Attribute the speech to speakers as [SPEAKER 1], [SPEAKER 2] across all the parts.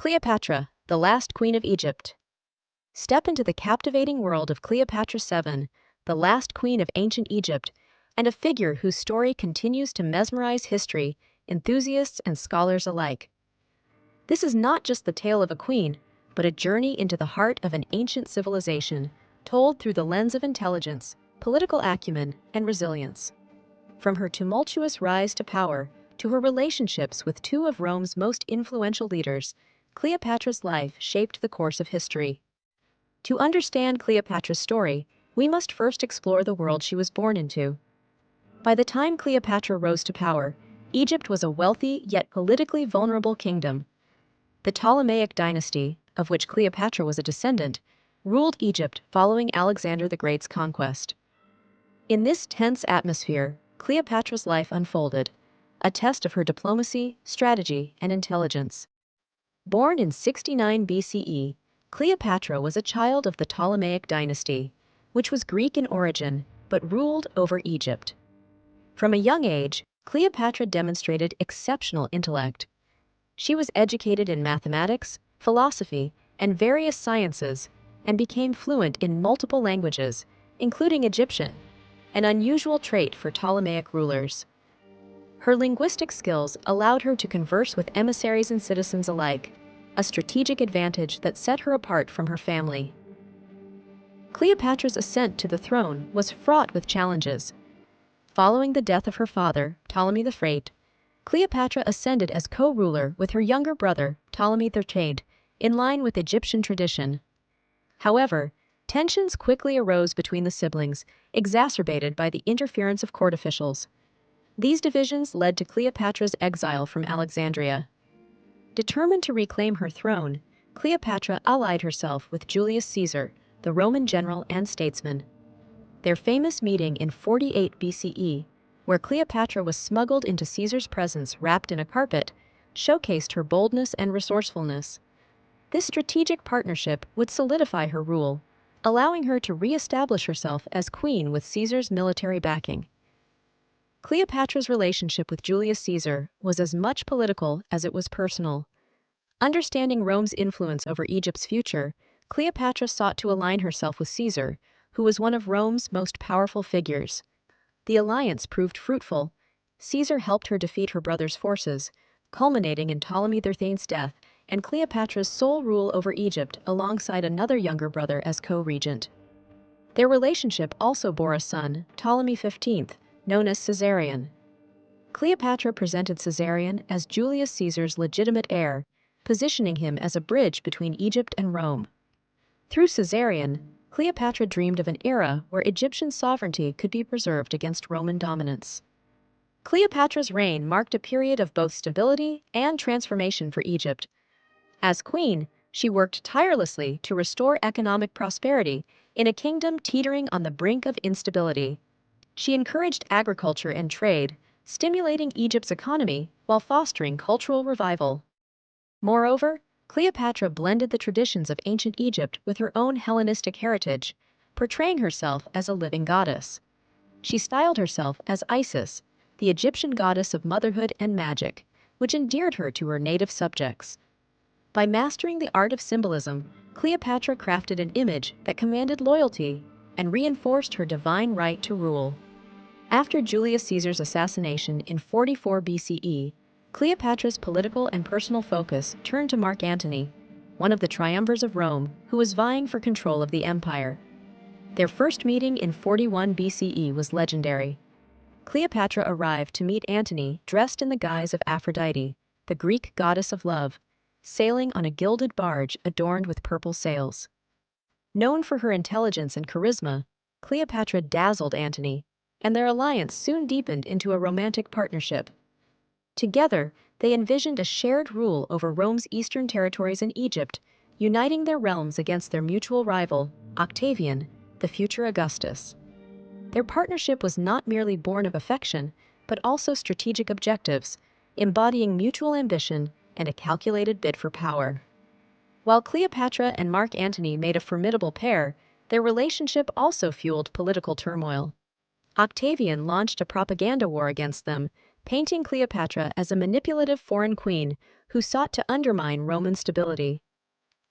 [SPEAKER 1] Cleopatra, the last queen of Egypt. Step into the captivating world of Cleopatra VII, the last queen of ancient Egypt, and a figure whose story continues to mesmerize history, enthusiasts and scholars alike. This is not just the tale of a queen, but a journey into the heart of an ancient civilization, told through the lens of intelligence, political acumen, and resilience. From her tumultuous rise to power, to her relationships with two of Rome's most influential leaders, Cleopatra's life shaped the course of history. To understand Cleopatra's story, we must first explore the world she was born into. By the time Cleopatra rose to power, Egypt was a wealthy yet politically vulnerable kingdom. The Ptolemaic dynasty, of which Cleopatra was a descendant, ruled Egypt following Alexander the Great's conquest. In this tense atmosphere, Cleopatra's life unfolded, a test of her diplomacy, strategy, and intelligence. Born in 69 BCE, Cleopatra was a child of the Ptolemaic dynasty, which was Greek in origin but ruled over Egypt. From a young age, Cleopatra demonstrated exceptional intellect. She was educated in mathematics, philosophy, and various sciences, and became fluent in multiple languages, including Egyptian, an unusual trait for Ptolemaic rulers. Her linguistic skills allowed her to converse with emissaries and citizens alike, a strategic advantage that set her apart from her family. Cleopatra's ascent to the throne was fraught with challenges. Following the death of her father, Ptolemy the Great, Cleopatra ascended as co-ruler with her younger brother, Ptolemy III, in line with Egyptian tradition. However, tensions quickly arose between the siblings, exacerbated by the interference of court officials. These divisions led to Cleopatra's exile from Alexandria. Determined to reclaim her throne, Cleopatra allied herself with Julius Caesar, the Roman general and statesman. Their famous meeting in 48 BCE, where Cleopatra was smuggled into Caesar's presence wrapped in a carpet, showcased her boldness and resourcefulness. This strategic partnership would solidify her rule, allowing her to re-establish herself as queen with Caesar's military backing. Cleopatra's relationship with Julius Caesar was as much political as it was personal. Understanding Rome's influence over Egypt's future, Cleopatra sought to align herself with Caesar, who was one of Rome's most powerful figures. The alliance proved fruitful. Caesar helped her defeat her brother's forces, culminating in Ptolemy III's death and Cleopatra's sole rule over Egypt alongside another younger brother as co-regent. Their relationship also bore a son, Ptolemy XV, known as Caesarion. Cleopatra presented Caesarion as Julius Caesar's legitimate heir, positioning him as a bridge between Egypt and Rome. Through Caesarion, Cleopatra dreamed of an era where Egyptian sovereignty could be preserved against Roman dominance. Cleopatra's reign marked a period of both stability and transformation for Egypt. As queen, she worked tirelessly to restore economic prosperity in a kingdom teetering on the brink of instability. She encouraged agriculture and trade, stimulating Egypt's economy while fostering cultural revival. Moreover, Cleopatra blended the traditions of ancient Egypt with her own Hellenistic heritage, portraying herself as a living goddess. She styled herself as Isis, the Egyptian goddess of motherhood and magic, which endeared her to her native subjects. By mastering the art of symbolism, Cleopatra crafted an image that commanded loyalty and reinforced her divine right to rule. After Julius Caesar's assassination in 44 BCE, Cleopatra's political and personal focus turned to Mark Antony, one of the triumvirs of Rome, who was vying for control of the empire. Their first meeting in 41 BCE was legendary. Cleopatra arrived to meet Antony dressed in the guise of Aphrodite, the Greek goddess of love, sailing on a gilded barge adorned with purple sails. Known for her intelligence and charisma, Cleopatra dazzled Antony, and their alliance soon deepened into a romantic partnership. Together, they envisioned a shared rule over Rome's eastern territories in Egypt, uniting their realms against their mutual rival, Octavian, the future Augustus. Their partnership was not merely born of affection, but also strategic objectives, embodying mutual ambition and a calculated bid for power. While Cleopatra and Mark Antony made a formidable pair, their relationship also fueled political turmoil. Octavian launched a propaganda war against them, painting Cleopatra as a manipulative foreign queen who sought to undermine Roman stability.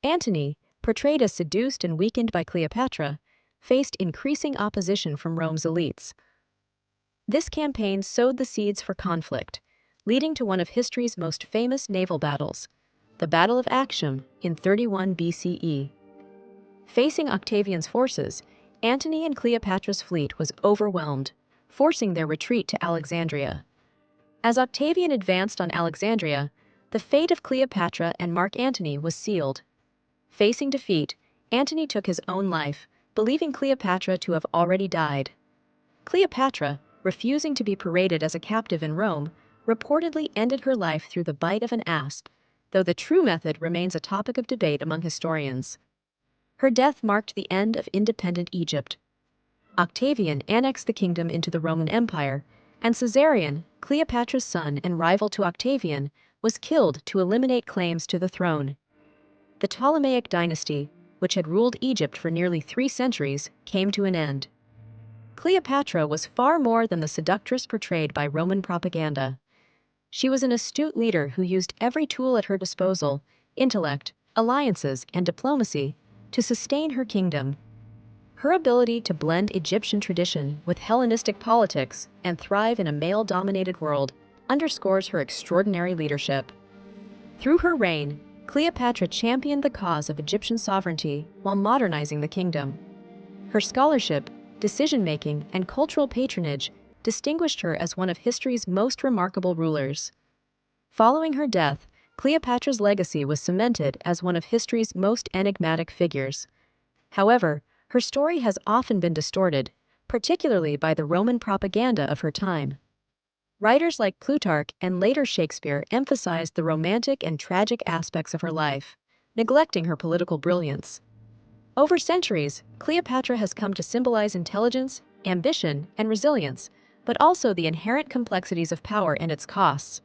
[SPEAKER 1] Antony, portrayed as seduced and weakened by Cleopatra, faced increasing opposition from Rome's elites. This campaign sowed the seeds for conflict, leading to one of history's most famous naval battles, the Battle of Actium in 31 BCE. Facing Octavian's forces, Antony and Cleopatra's fleet was overwhelmed, forcing their retreat to Alexandria. As Octavian advanced on Alexandria, the fate of Cleopatra and Mark Antony was sealed. Facing defeat, Antony took his own life, believing Cleopatra to have already died. Cleopatra, refusing to be paraded as a captive in Rome, reportedly ended her life through the bite of an asp, though the true method remains a topic of debate among historians. Her death marked the end of independent Egypt. Octavian annexed the kingdom into the Roman Empire, and Caesarion, Cleopatra's son and rival to Octavian, was killed to eliminate claims to the throne. The Ptolemaic dynasty, which had ruled Egypt for nearly 3 centuries, came to an end. Cleopatra was far more than the seductress portrayed by Roman propaganda. She was an astute leader who used every tool at her disposal, intellect, alliances, and diplomacy, to sustain her kingdom. Her ability to blend Egyptian tradition with Hellenistic politics and thrive in a male-dominated world underscores her extraordinary leadership. Through her reign, Cleopatra championed the cause of Egyptian sovereignty while modernizing the kingdom. Her scholarship, decision-making, and cultural patronage distinguished her as one of history's most remarkable rulers. Following her death, Cleopatra's legacy was cemented as one of history's most enigmatic figures. However, her story has often been distorted, particularly by the Roman propaganda of her time. Writers like Plutarch and later Shakespeare emphasized the romantic and tragic aspects of her life, neglecting her political brilliance. Over centuries, Cleopatra has come to symbolize intelligence, ambition, and resilience, but also the inherent complexities of power and its costs.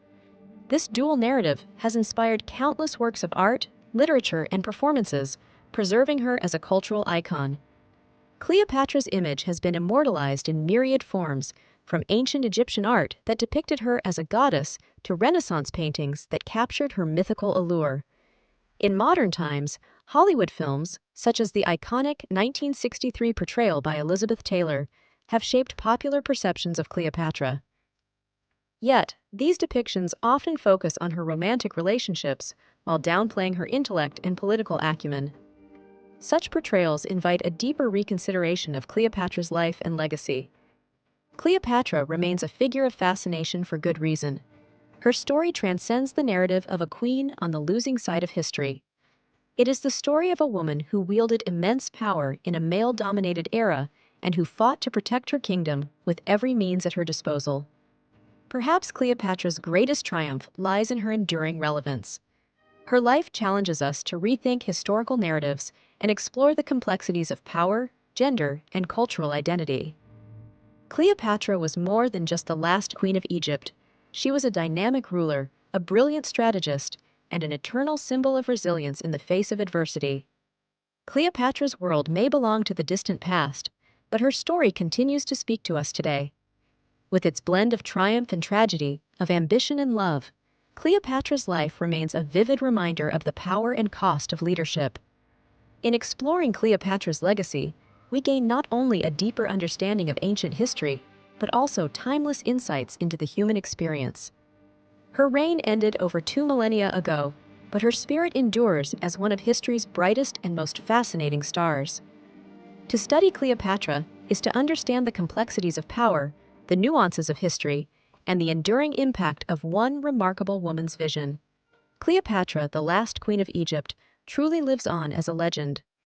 [SPEAKER 1] This dual narrative has inspired countless works of art, literature, and performances, preserving her as a cultural icon. Cleopatra's image has been immortalized in myriad forms, from ancient Egyptian art that depicted her as a goddess to Renaissance paintings that captured her mythical allure. In modern times, Hollywood films, such as the iconic 1963 portrayal by Elizabeth Taylor, have shaped popular perceptions of Cleopatra. Yet, these depictions often focus on her romantic relationships while downplaying her intellect and political acumen. Such portrayals invite a deeper reconsideration of Cleopatra's life and legacy. Cleopatra remains a figure of fascination for good reason. Her story transcends the narrative of a queen on the losing side of history. It is the story of a woman who wielded immense power in a male-dominated era and who fought to protect her kingdom with every means at her disposal. Perhaps Cleopatra's greatest triumph lies in her enduring relevance. Her life challenges us to rethink historical narratives and explore the complexities of power, gender, and cultural identity. Cleopatra was more than just the last queen of Egypt. She was a dynamic ruler, a brilliant strategist, and an eternal symbol of resilience in the face of adversity. Cleopatra's world may belong to the distant past, but her story continues to speak to us today. With its blend of triumph and tragedy, of ambition and love, Cleopatra's life remains a vivid reminder of the power and cost of leadership. In exploring Cleopatra's legacy, we gain not only a deeper understanding of ancient history, but also timeless insights into the human experience. Her reign ended over 2 millennia ago, but her spirit endures as one of history's brightest and most fascinating stars. To study Cleopatra is to understand the complexities of power, the nuances of history, and the enduring impact of one remarkable woman's vision. Cleopatra, the last queen of Egypt, truly lives on as a legend.